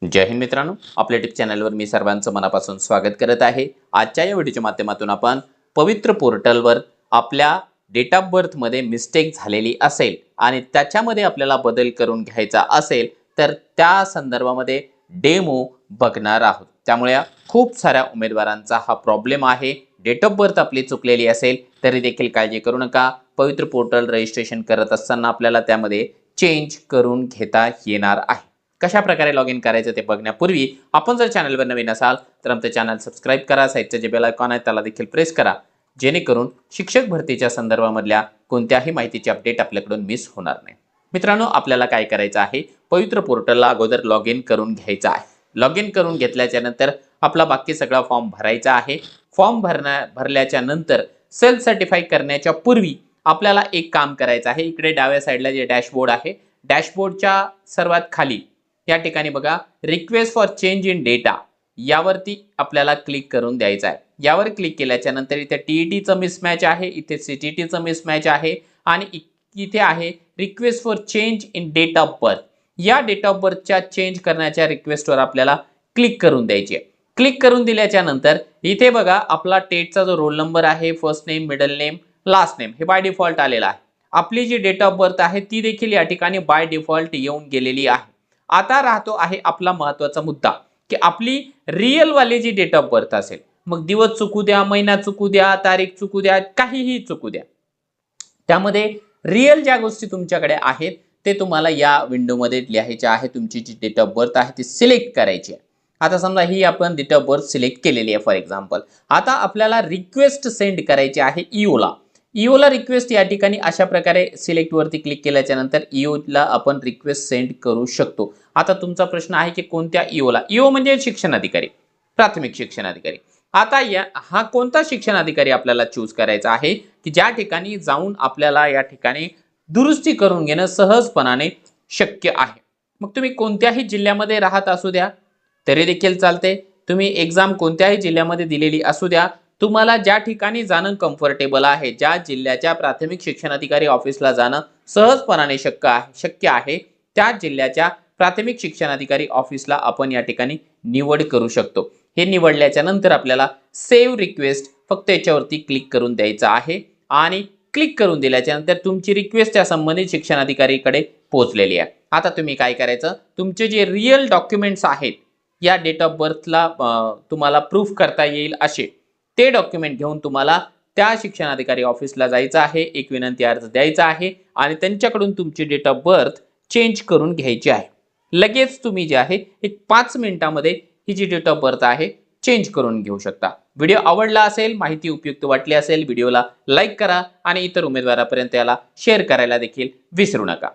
जय हिंद मित्रांनो, आपल्या यूट्यूब चॅनलवर मी सर्वांचं मनापासून स्वागत करत आहे। आजच्या या व्हिडिओच्या माध्यमातून आपण पवित्र पोर्टलवर आपल्या डेट ऑफ बर्थ मध्ये मिस्टेक झालेली असेल आणि त्याच्यामध्ये आपल्याला बदल करून घ्यायचा असेल तर त्या संदर्भामध्ये डेमो बघणार आहोत। त्यामुळे खूप साऱ्या उमेदवारांचा हा प्रॉब्लेम आहे। डेट ऑफ बर्थ आपली चुकलेली असेल तरी देखील काळजी करू नका। पवित्र पोर्टल रजिस्ट्रेशन करत असताना आपल्याला त्यामध्ये चेंज करून घेता येणार आहे। कशा प्रकारे लॉग इन करायचं ते बघण्यापूर्वी आपण जर चॅनलवर नवीन असाल तर आमचं चॅनल सबस्क्राइब करा, साईडचं जे बेल आयकॉन आहे त्याला देखील प्रेस करा, जेणेकरून शिक्षक भरतीच्या संदर्भामधल्या कोणत्याही माहितीची अपडेट आपल्याकडून मिस होणार नाही। मित्रांनो, आपल्याला काय करायचं आहे, पवित्र पोर्टलला अगोदर लॉग इन करून घ्यायचं आहे। लॉग इन करून घेतल्याच्या नंतर आपला बाकी सगळा फॉर्म भरायचा आहे। फॉर्म भरल्याच्या नंतर सेल्फ सर्टिफाई करण्याच्या पूर्वी आपल्याला एक काम करायचं आहे। इकडे डाव्या साईडला जे डॅशबोर्ड आहे, डॅशबोर्डच्या सर्वात खाली या ठिकाणी बघा request for change in data, यावरती आपल्याला क्लिक करून द्यायचं आहे। यावर क्लिक केल्याच्या नंतर इथे टीईटीचं मिसमॅच आहे, इथे सीटीटीचं मिसमॅच आहे आणि इथे आहे request for change in date of birth. या डेट ऑफ बर्थच्या चेंज करण्याच्या रिक्वेस्टवर आपल्याला क्लिक करून द्यायची आहे। क्लिक करून दिल्याच्या नंतर इथे बघा आपला टेटचा जो रोल नंबर आहे, first name, middle name, last name हे बाय डिफॉल्ट आलेला आहे। आपली जी डेट ऑफ बर्थ आहे ती देखील या ठिकाणी बाय डिफॉल्ट येऊन गेलेली आहे। आता राहतो आहे आपला महत्त्वाचा मुद्दा की आपली रिअल वाली जी डेट ऑफ बर्थ असेल, मग दिवस चुकू द्या, महिना चुकू द्या, तारीख चुकू द्या, काहीही चुकू द्या, त्यामध्ये रिअल ज्या गोष्टी तुमच्याकडे आहेत ते तुम्हाला या विंडोमध्ये लिहायच्या आहे। तुमची जी डेट ऑफ बर्थ आहे ती सिलेक्ट करायची आहे। आता समजा ही आपण डेट ऑफ बर्थ सिलेक्ट केलेली आहे फॉर एक्झाम्पल। आता आपल्याला रिक्वेस्ट सेंड करायची आहे ईओला। ईओला रिक्वेस्ट या ठिकाणी अशा प्रकारे सिलेक्ट वरती क्लिक केल्याच्या नंतर ईओला आपण रिक्वेस्ट सेंड करू शकतो। आता तुमचा प्रश्न आहे की कोणत्या ईओला? ईओ म्हणजे शिक्षण अधिकारी, प्राथमिक शिक्षण अधिकारी। आता हा कोणता शिक्षण अधिकारी आपल्याला चूज करायचा आहे की ज्या ठिकाणी जाऊन आपल्याला या ठिकाणी दुरुस्ती करून घेणं सहजपणाने शक्य आहे। मग तुम्ही कोणत्याही जिल्ह्यामध्ये राहत असू द्या तरी देखील चालते, तुम्ही एक्झाम कोणत्याही जिल्ह्यामध्ये दिलेली असू द्या, तुम्हाला ज्या ठिकाणी जाणं कम्फर्टेबल आहे, ज्या जिल्ह्याच्या प्राथमिक शिक्षण अधिकारी ऑफिसला जाणं सहजपणाने शक्य आहे, त्या जिल्ह्याच्या प्राथमिक शिक्षण अधिकारी ऑफिसला आपण या ठिकाणी निवड करू शकतो। हे निवडल्याच्या नंतर आपल्याला सेव्ह रिक्वेस्ट फक्त याच्यावरती क्लिक करून द्यायचं आहे आणि क्लिक करून दिल्याच्या नंतर तुमची रिक्वेस्ट त्या संबंधित शिक्षण अधिकारीकडे पोहोचलेली आहे। आता तुम्ही काय करायचं, तुमचे जे रिअल डॉक्युमेंट्स आहेत या डेट ऑफ बर्थला तुम्हाला प्रूफ करता येईल असे ते डॉक्युमेंट घेऊन तुम्हाला त्या शिक्षण अधिकारी ऑफिसला जायचं आहे, एक विनंती अर्ज द्यायचा आहे आणि त्यांच्याकडून तुमची डेट ऑफ बर्थ चेंज करून घ्यायची आहे। लगेच तुम्ही जे आहे एक 5 मिनिटांमध्ये ही जी डेट ऑफ बर्थ आहे चेंज करून घेऊ शकता। व्हिडिओ आवडला असेल, माहिती उपयुक्त वाटली असेल, व्हिडिओला लाईक करा आणि इतर उमेदवारांपर्यंत याला शेअर करायला देखील विसरू नका।